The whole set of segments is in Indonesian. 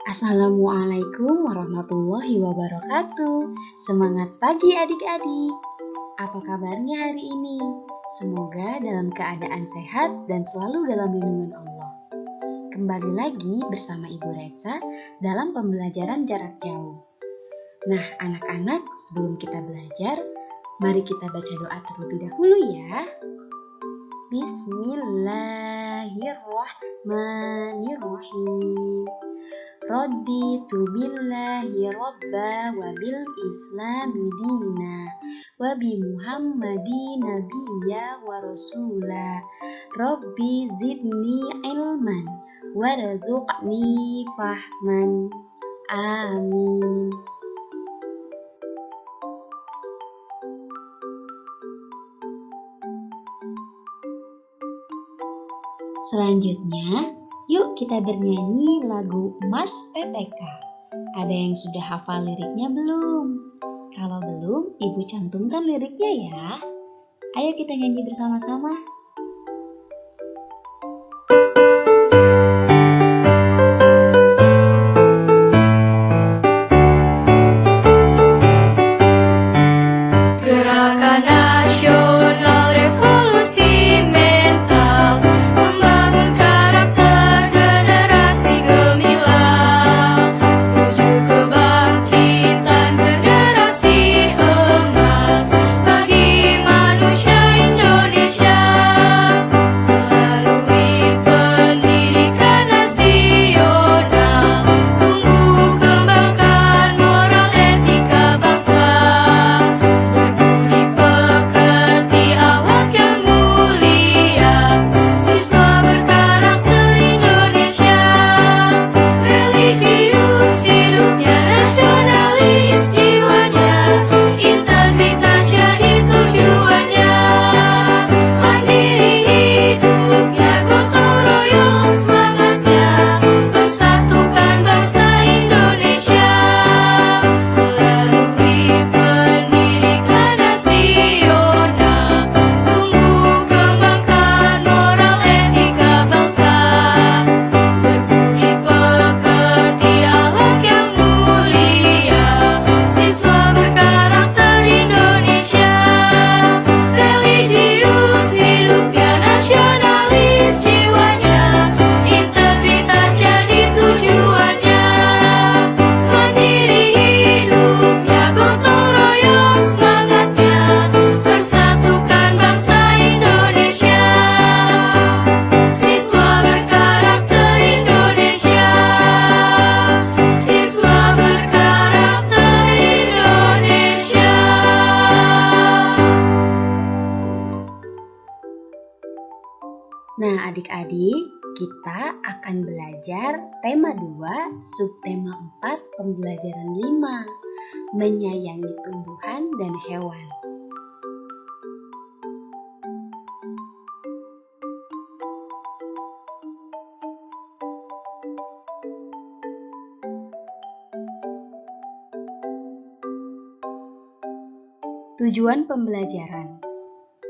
Assalamualaikum warahmatullahi wabarakatuh. Semangat pagi adik-adik. Apa kabarnya hari ini? Semoga dalam keadaan sehat dan selalu dalam lindungan Allah. Kembali lagi bersama Ibu Reza dalam pembelajaran jarak jauh. Nah, anak-anak, sebelum kita belajar, mari kita baca doa terlebih dahulu ya. Bismillahirrahmanirrahim. Raditu billahi rabba wa bil islami dina wa bi muhammadin nabiyya wa rasula. Rabbi zidni ilman warzuqni fahman. Amin. Selanjutnya, yuk kita bernyanyi lagu Mars PPK. Ada yang sudah hafal liriknya belum? Kalau belum, Ibu cantumkan liriknya ya. Ayo kita nyanyi bersama-sama. Nah, adik-adik, kita akan belajar tema 2, subtema 4, pembelajaran 5, menyayangi tumbuhan dan hewan. Tujuan pembelajaran.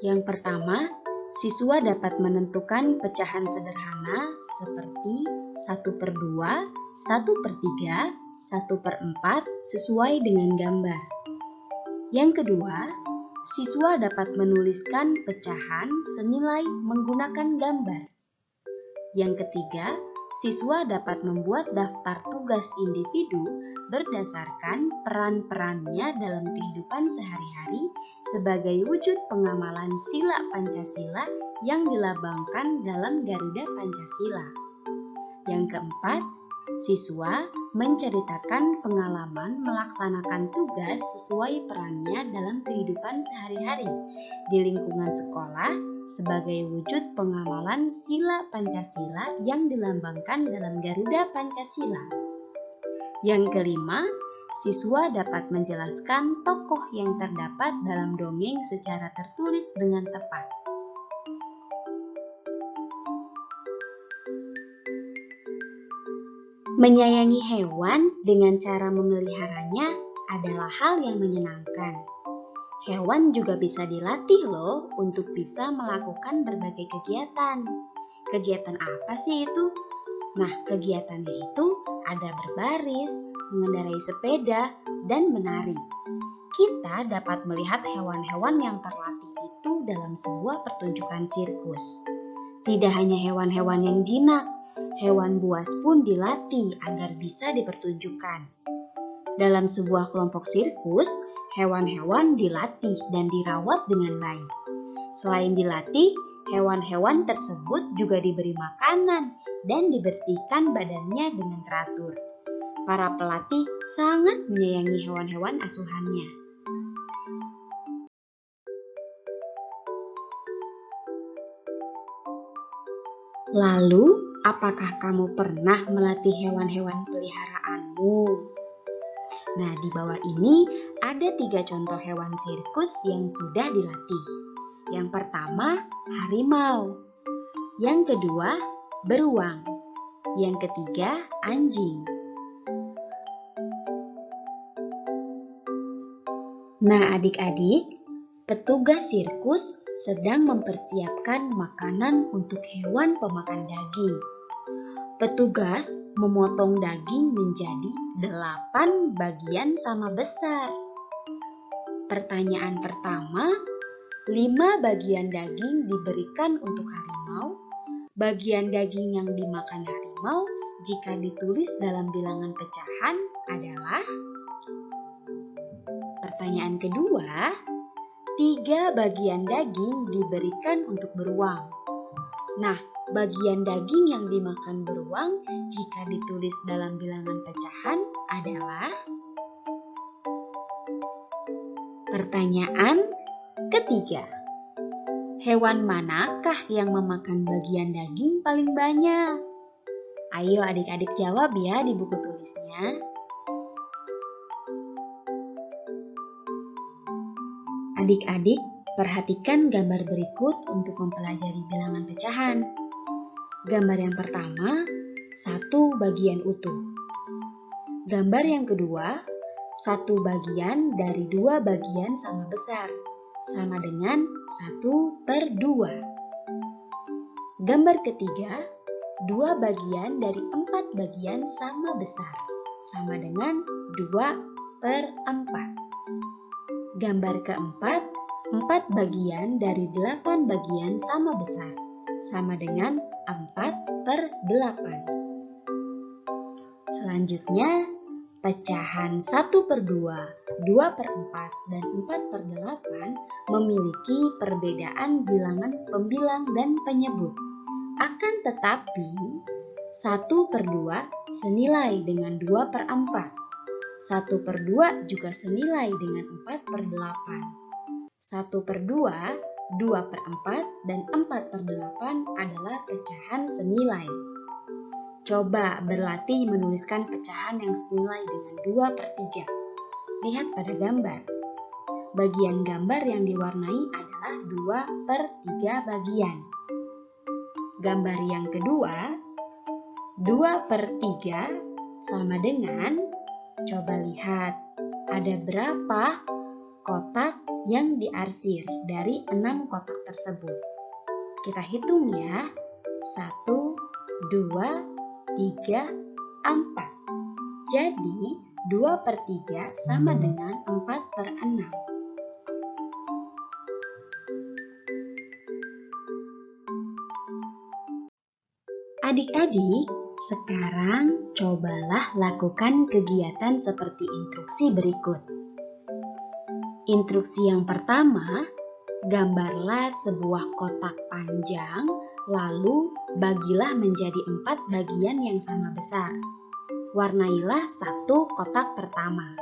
Yang pertama, siswa dapat menentukan pecahan sederhana seperti 1/2, 1/3, 1/4 sesuai dengan gambar. Yang kedua, siswa dapat menuliskan pecahan senilai menggunakan gambar. Yang ketiga, siswa dapat membuat daftar tugas individu berdasarkan peran-perannya dalam kehidupan sehari-hari sebagai wujud pengamalan sila Pancasila yang dilambangkan dalam Garuda Pancasila. Yang keempat, siswa menceritakan pengalaman melaksanakan tugas sesuai perannya dalam kehidupan sehari-hari di lingkungan sekolah sebagai wujud pengamalan sila Pancasila yang dilambangkan dalam Garuda Pancasila. Yang kelima, siswa dapat menjelaskan tokoh yang terdapat dalam dongeng secara tertulis dengan tepat. Menyayangi hewan dengan cara memeliharanya adalah hal yang menyenangkan. Hewan juga bisa dilatih loh untuk bisa melakukan berbagai kegiatan. Kegiatan apa sih itu? Nah, kegiatannya itu ada berbaris, mengendarai sepeda, dan menari. Kita dapat melihat hewan-hewan yang terlatih itu dalam sebuah pertunjukan sirkus. Tidak hanya hewan-hewan yang jinak, hewan buas pun dilatih agar bisa dipertunjukkan. Dalam sebuah kelompok sirkus, hewan-hewan dilatih dan dirawat dengan baik. Selain dilatih, hewan-hewan tersebut juga diberi makanan dan dibersihkan badannya dengan teratur. Para pelatih sangat menyayangi hewan-hewan asuhannya. Lalu, apakah kamu pernah melatih hewan-hewan peliharaanmu? Nah, di bawah ini ada 3 contoh hewan sirkus yang sudah dilatih. Yang pertama, harimau. Yang kedua, beruang. Yang ketiga, anjing. Nah, adik-adik, petugas sirkus sedang mempersiapkan makanan untuk hewan pemakan daging. Petugas memotong daging menjadi 8 bagian sama besar. Pertanyaan pertama, 5 bagian daging diberikan untuk harimau. Bagian daging yang dimakan harimau jika ditulis dalam bilangan pecahan adalah. Pertanyaan kedua, 3 bagian daging diberikan untuk beruang. Nah, bagian daging yang dimakan beruang jika ditulis dalam bilangan pecahan adalah. Pertanyaan ketiga, hewan manakah yang memakan bagian daging paling banyak? Ayo adik-adik jawab ya di buku tulisnya. Adik-adik, perhatikan gambar berikut untuk mempelajari bilangan pecahan. Gambar yang pertama, 1 bagian utuh. Gambar yang kedua, 1 bagian dari 2 bagian sama besar, sama dengan 1/2. Gambar ketiga, 2 bagian dari 4 bagian sama besar, sama dengan 2/4. Gambar keempat, 4 bagian dari 8 bagian sama besar, sama dengan 4/8. Selanjutnya, pecahan 1/2, 2/4, dan 4/8 memiliki perbedaan bilangan pembilang dan penyebut. Akan tetapi, 1/2 senilai dengan 2/4. 1/2 juga senilai dengan 4/8. 1/2, 2/4, dan 4/8 adalah pecahan senilai. Coba berlatih menuliskan pecahan yang senilai dengan 2/3. Lihat pada gambar. Bagian gambar yang diwarnai adalah 2/3 bagian. Gambar yang kedua, 2/3 sama dengan, coba lihat, ada berapa kotak yang diarsir dari 6 kotak tersebut. Kita hitung ya, 1, 2, 3, 4. Jadi 2/3 sama dengan 4/6. Adik-adik, sekarang cobalah lakukan kegiatan seperti instruksi berikut. Instruksi yang pertama, gambarlah sebuah kotak panjang, lalu bagilah menjadi 4 bagian yang sama besar. Warnailah 1 kotak pertama.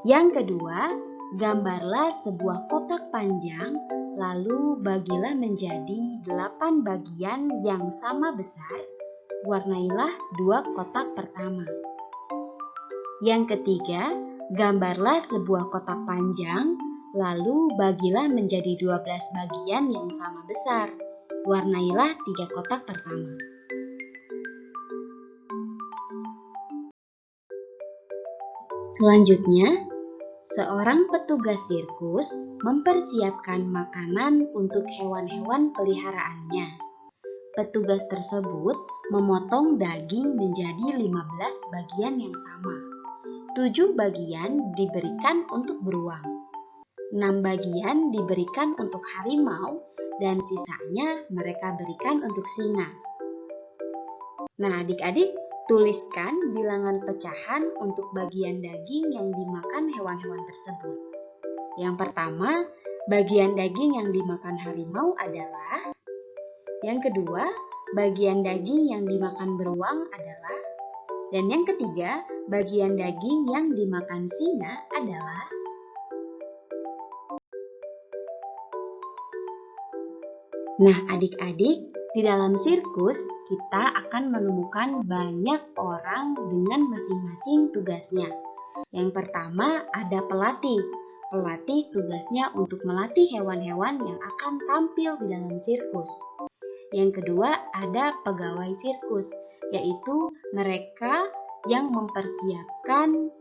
Yang kedua, gambarlah sebuah kotak panjang, lalu bagilah menjadi 8 bagian yang sama besar. Warnailah 2 kotak pertama. Yang ketiga, gambarlah sebuah kotak panjang, lalu bagilah menjadi 12 bagian yang sama besar. Warnailah 3 kotak pertama. Selanjutnya, seorang petugas sirkus mempersiapkan makanan untuk hewan-hewan peliharaannya. Petugas tersebut memotong daging menjadi 15 bagian yang sama. 7 bagian diberikan untuk beruang. 6 bagian diberikan untuk harimau dan sisanya mereka berikan untuk singa. Nah, adik-adik, tuliskan bilangan pecahan untuk bagian daging yang dimakan hewan-hewan tersebut. Yang pertama, bagian daging yang dimakan harimau adalah. Yang kedua, bagian daging yang dimakan beruang adalah. Dan yang ketiga, bagian daging yang dimakan singa adalah. Nah, adik-adik, di dalam sirkus kita akan menemukan banyak orang dengan masing-masing tugasnya. Yang pertama ada pelatih. Pelatih tugasnya untuk melatih hewan-hewan yang akan tampil di dalam sirkus. Yang kedua ada pegawai sirkus, yaitu mereka yang mempersiapkan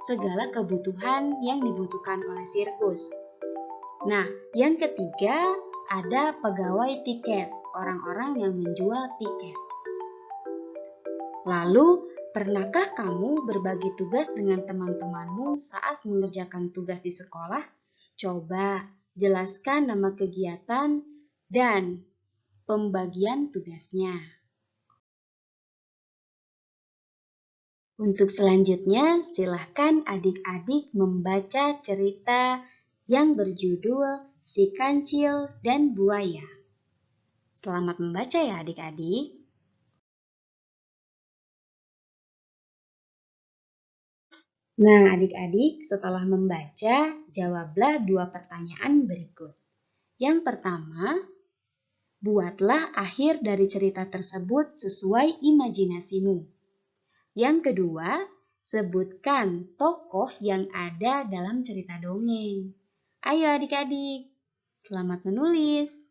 segala kebutuhan yang dibutuhkan oleh sirkus. Nah, yang ketiga ada pegawai tiket, orang-orang yang menjual tiket. Lalu, pernahkah kamu berbagi tugas dengan teman-temanmu saat mengerjakan tugas di sekolah? Coba jelaskan nama kegiatan dan pembagian tugasnya. Untuk selanjutnya, silahkan adik-adik membaca cerita yang berjudul Si Kancil dan Buaya. Selamat membaca ya adik-adik. Nah adik-adik, setelah membaca, jawablah 2 pertanyaan berikut. Yang pertama, buatlah akhir dari cerita tersebut sesuai imajinasimu. Yang kedua, sebutkan tokoh yang ada dalam cerita dongeng. Ayo adik-adik, selamat menulis.